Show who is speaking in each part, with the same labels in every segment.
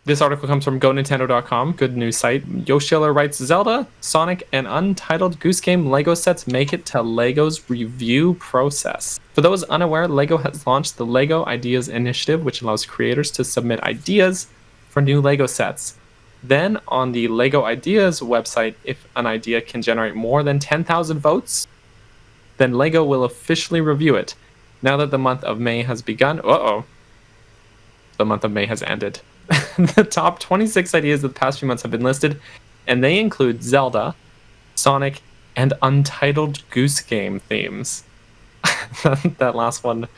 Speaker 1: This article comes from GoNintendo.com, good news site. Yoshiller writes, Zelda, Sonic, and Untitled Goose Game Lego sets make it to LEGO's review process. For those unaware, LEGO has launched the LEGO Ideas Initiative, which allows creators to submit ideas for new LEGO sets. Then, on the LEGO Ideas website, if an idea can generate more than 10,000 votes, then LEGO will officially review it. Now that the month of May has begun... The month of May has ended. The top 26 ideas of the past few months have been listed, and they include Zelda, Sonic, and Untitled Goose Game themes. That last one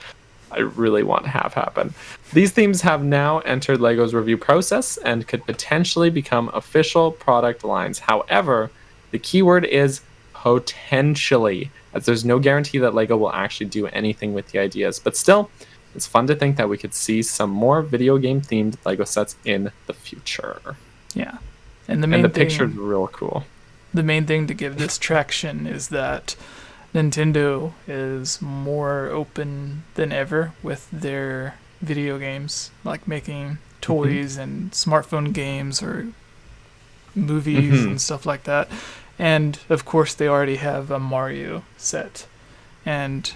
Speaker 1: I really want to have happen. These themes have now entered LEGO's review process and could potentially become official product lines. However, the keyword is potentially, as there's no guarantee that LEGO will actually do anything with the ideas. But still, it's fun to think that we could see some more video game themed LEGO sets in the future.
Speaker 2: Yeah. And the
Speaker 1: picture's real cool.
Speaker 2: The main thing to give this traction is that Nintendo is more open than ever with their video games, like making toys and smartphone games or movies and stuff like that. And of course they already have a Mario set. And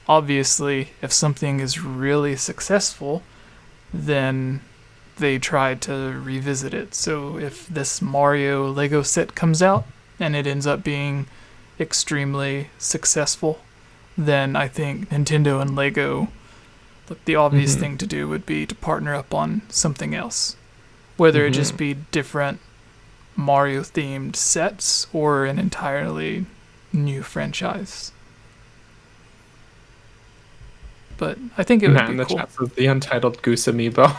Speaker 2: obviously, if something is really successful, then they try to revisit it. So if this Mario Lego set comes out and it ends up being extremely successful, then I think Nintendo and Lego, the obvious thing to do would be to partner up on something else. Whether it just be different Mario-themed sets or an entirely new franchise. But I think it would be
Speaker 1: in the
Speaker 2: cool.
Speaker 1: chat says the Untitled Goose Amiibo.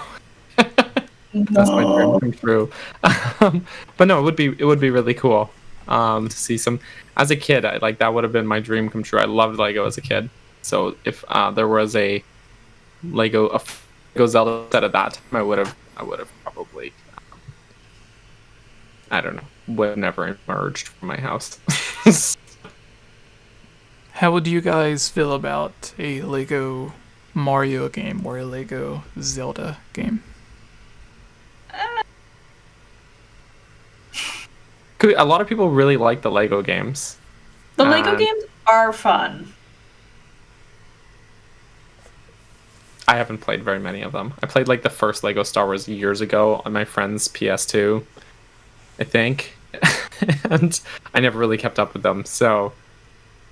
Speaker 1: That's my dream come true. But no, it would be really cool to see some. As a kid, that would have been my dream come true. I loved Lego as a kid. So if there was a Lego Zelda set at that time, I would have probably I don't know, would have never emerged from my house.
Speaker 2: How would you guys feel about a Lego Mario game or a Lego Zelda game?
Speaker 1: A lot of people really like the Lego games.
Speaker 3: The Lego games are fun.
Speaker 1: I haven't played very many of them. I played the first Lego Star Wars years ago on my friend's PS2, I think. And I never really kept up with them. So,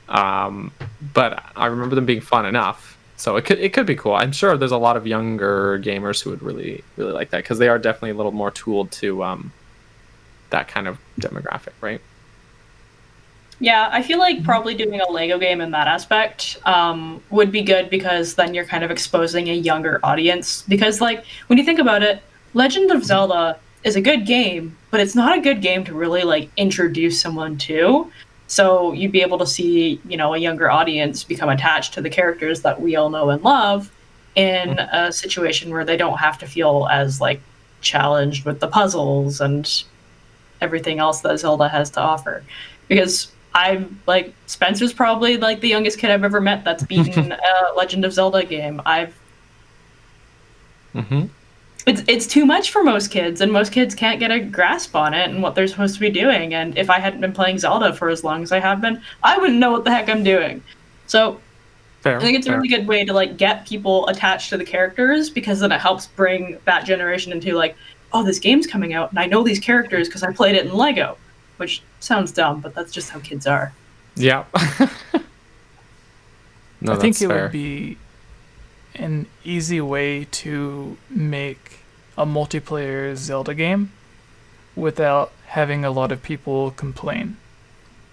Speaker 1: but I remember them being fun enough. So it could be cool. I'm sure there's a lot of younger gamers who would really like that, because they are definitely a little more tooled to that kind of demographic, right?
Speaker 3: Yeah, I feel like probably doing a Lego game in that aspect would be good, because then you're kind of exposing a younger audience. Because, when you think about it, Legend of Zelda is a good game, but it's not a good game to really, introduce someone to. So you'd be able to see, a younger audience become attached to the characters that we all know and love in a situation where they don't have to feel as, challenged with the puzzles and everything else that Zelda has to offer. Because Spencer's probably the youngest kid I've ever met that's beaten a Legend of Zelda game. It's too much for most kids, and most kids can't get a grasp on it and what they're supposed to be doing. And if I hadn't been playing Zelda for as long as I have been, I wouldn't know what the heck I'm doing. So I think it's a really good way to get people attached to the characters, because then it helps bring that generation into oh, this game's coming out and I know these characters because I played it in Lego, which sounds dumb, but that's just how kids are.
Speaker 1: Yeah. No,
Speaker 2: I think it
Speaker 1: fair.
Speaker 2: would be an easy way to make a multiplayer Zelda game without having a lot of people complain.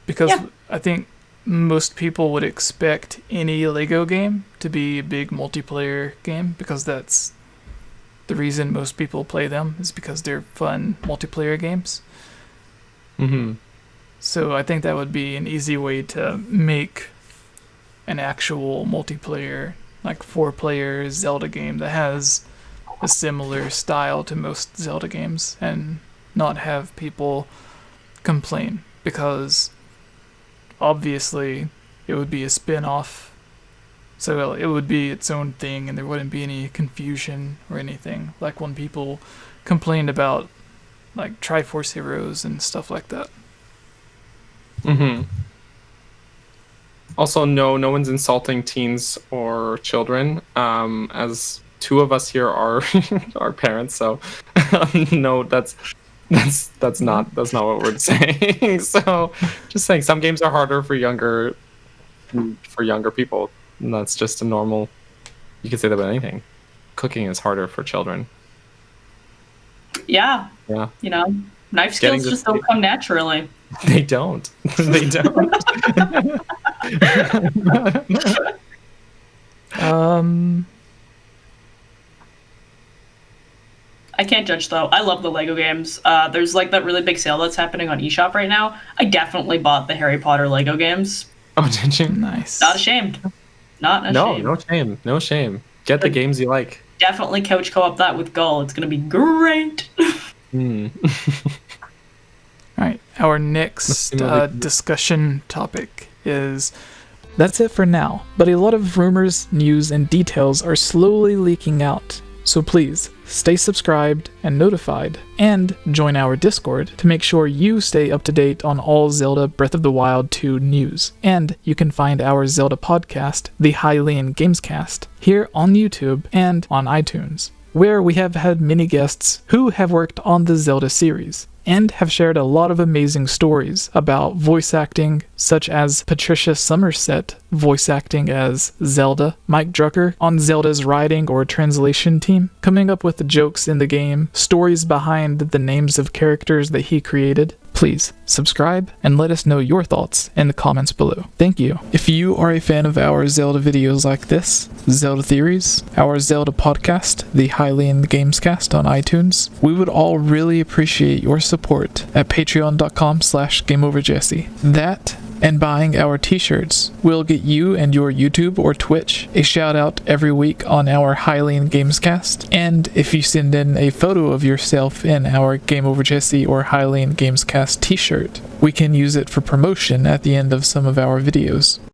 Speaker 2: Because I think most people would expect any Lego game to be a big multiplayer game, because that's the reason most people play them, is because they're fun multiplayer games. So I think that would be an easy way to make an actual multiplayer, 4-player Zelda game that has a similar style to most Zelda games, and not have people complain, because obviously it would be a spin-off. So it would be its own thing, and there wouldn't be any confusion or anything. When people complained about like Triforce Heroes and stuff like that.
Speaker 1: Mm-hmm. Also, no one's insulting teens or children. As two of us here are our parents, so no, that's not what we're saying. So, just saying, some games are harder for younger people, and that's just a normal. You could say that about anything. Cooking is harder for children.
Speaker 3: Yeah.
Speaker 1: Yeah.
Speaker 3: You know, knife skills just don't come naturally.
Speaker 1: They don't. They don't.
Speaker 3: I can't judge though. I love the Lego games. There's like that really big sale that's happening on eShop right now. I definitely bought the Harry Potter Lego games.
Speaker 1: Oh, did you?
Speaker 2: Nice.
Speaker 3: Not ashamed. Not ashamed.
Speaker 1: No shame. No shame. Get the games you like.
Speaker 3: Definitely couch co-op that with Gull. It's gonna be great.
Speaker 2: All right, our next discussion topic is, that's it for now, but a lot of rumors, news, and details are slowly leaking out. So please, stay subscribed and notified, and join our Discord to make sure you stay up to date on all Zelda Breath of the Wild 2 news. And you can find our Zelda podcast, the 𝐓𝐼𝐧𝐬𝐭𝐭𝐞𝐫, here on YouTube and on iTunes, where we have had many guests who have worked on the Zelda series, and have shared a lot of amazing stories about voice acting, such as Patricia Somerset voice acting as Zelda, Mike Drucker on Zelda's writing or translation team, coming up with the jokes in the game, stories behind the names of characters that he created. Please subscribe and let us know your thoughts in the comments below. Thank you. If you are a fan of our Zelda videos like this, Zelda Theories, our Zelda podcast, the 𝐓𝐼𝐧𝐬𝐭𝐴 on iTunes, we would all really appreciate your support at patreon.com/GameOverJesse. That and buying our t-shirts will get you and your YouTube or Twitch a shout out every week on our 𝐓𝐼𝐧𝐬𝐭𝐴. And if you send in a photo of yourself in our Game Over Jesse or 𝐓𝐼𝐧𝐬𝐭𝐴 t-shirt, we can use it for promotion at the end of some of our videos.